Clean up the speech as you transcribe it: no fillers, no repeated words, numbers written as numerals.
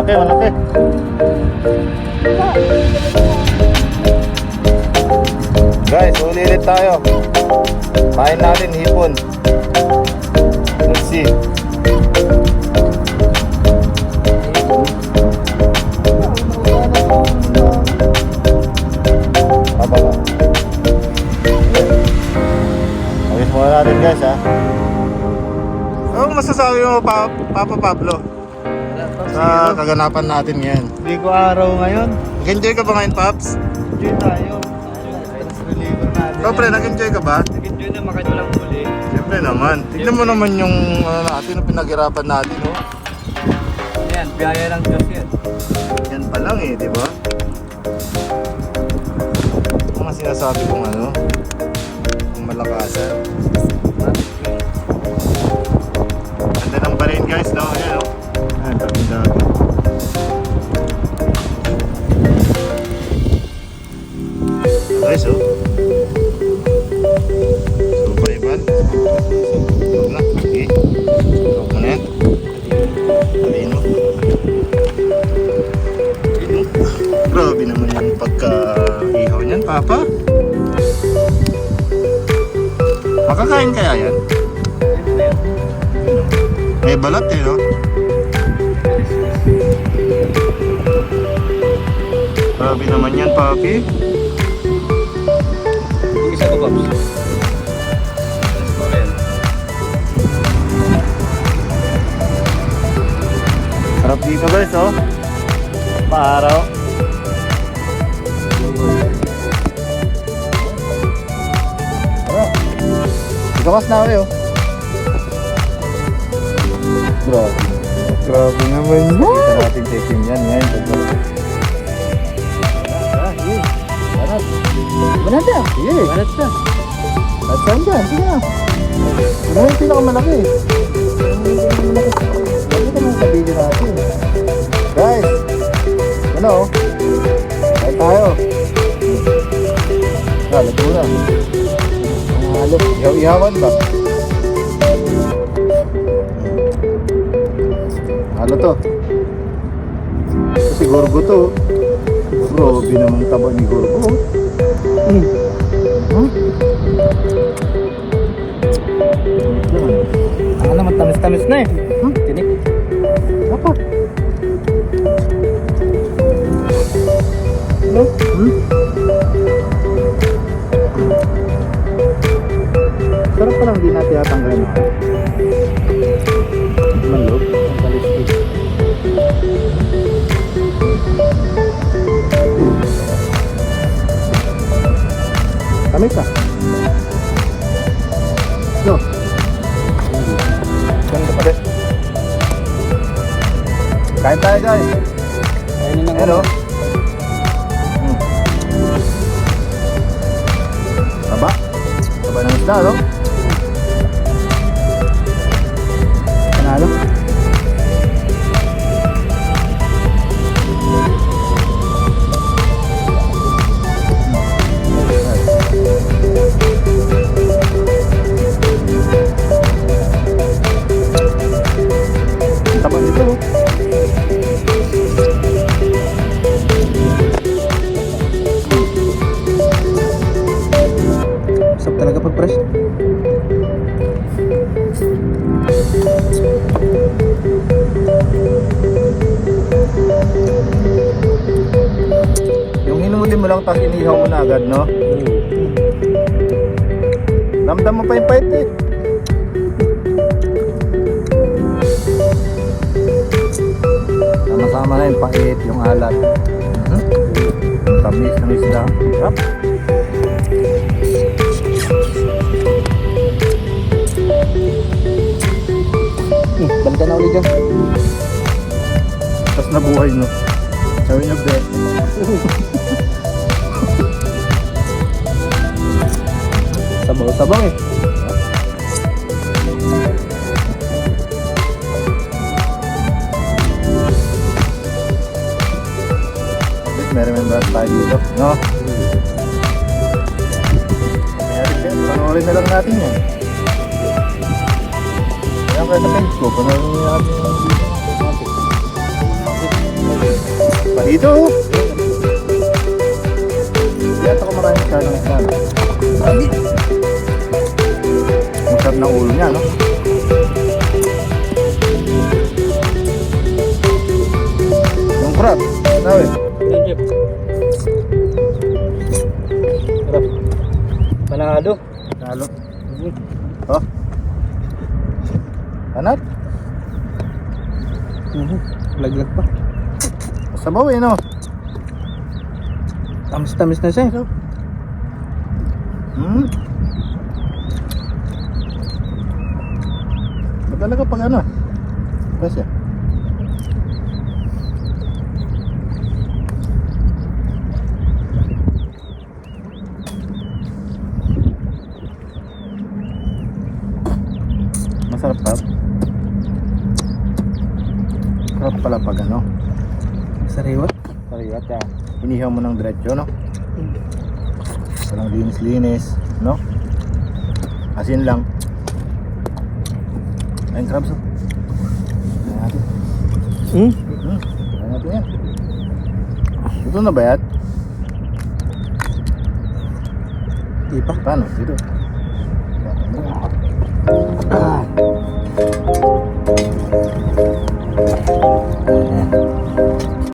malaki, malaki. Guys, ulit tayo. Kain natin hipon. Let's see. Apa ba? Ayos muna natin guys ha. Anong masasabi mo Papa Pablo? Sa kaganapan natin ngayon. Hindi ko araw ngayon. Nag-enjoy ka ba ngayon, Paps? Enjoy tayo. Stress reliever natin. Ikaw, pre, nag-enjoy ka ba? Nag-enjoy na makatulang huli. Siyempre naman. Tignan mo naman yung natin, yung pinaghirapan natin, oh. Yan, biyaya ng Diyos yan. Yan pa lang eh, di ba? Mga sinasabi kong ano, ang malakasan. Ganda ng barin guys, no? Ayan, oh. Ayan, tabing dagat. Guys, oh. Super iban. Huwag na. Sige. Huwag mo na yan. Sabihin mo. Grabe naman yung pagka-ihaw niyan, Papa. Makakain kaya yan? May balat eh, no? Grabe naman yan, Papi. Isa ko, Pops. Sarap dito guys, oh. Paaraw. Ikawas na ako, oh. Grabe. Grabe naman yun. Kita natin checking yan. Yan. Banat. Banat na. Sige. Banat na. At saan dyan? Sige na. Ano yung pinakamalaki? Bakit ka mong kabili natin? Guys. Ano? Kain tayo. Lato na. Halo. Ihaw-ihawan ba? Ano to? Si Gorgo to. Grabe namang taba ni Gorgo. Huh? Ang naman, tamis-tamis na eh. Tinik. Apa? Ano? Sarap pa lang, di natin tatanggalin ako. Malog. Ang kaliskis. Tamis ah. No. Ganda pa rin. Kain tayo guys. Ayun na Hello. Taba. Taba ng isda, no? Panalo. Taba nito, no? Sarap talaga pag fresh. Yung hinuhuli mo lang tapos inihaw mo na agad, no? Damdam mo pa yung pait eh. Sama-sama na yung pait, yung alat. Yung tamis ng isda. Sarap. Balikan na ulit dyan. Tapos nabuhay, no? Sabi niya, be. Sabaw-sabaw eh. May remembrance tayo dito, no? Panoorin na lang natin yan. Kaya kaya sa page ko, panoorin na natin yung video natin. Dito oh. Dito ako maraming char ng isda. Masarap na ulo niya, no? Yung crab, sabi. Egypt. Sarap. Panalo. Lalo. Oh. Anat? Laglag pa. Sabaw eh, no? Tamis-tamis na siya. Ba talaga pag ano? Kasi masarap pa. Sarap pala pag ano? Sariwa. Sariwa ka. Inihaw mo ng diretso, no? Walang linis-linis, no? Asin lang. Ayun, crabs, oh. Ayan natin. Ayan natin yan. Ito na ba yan? Di pa. Paano? Dito. Ah.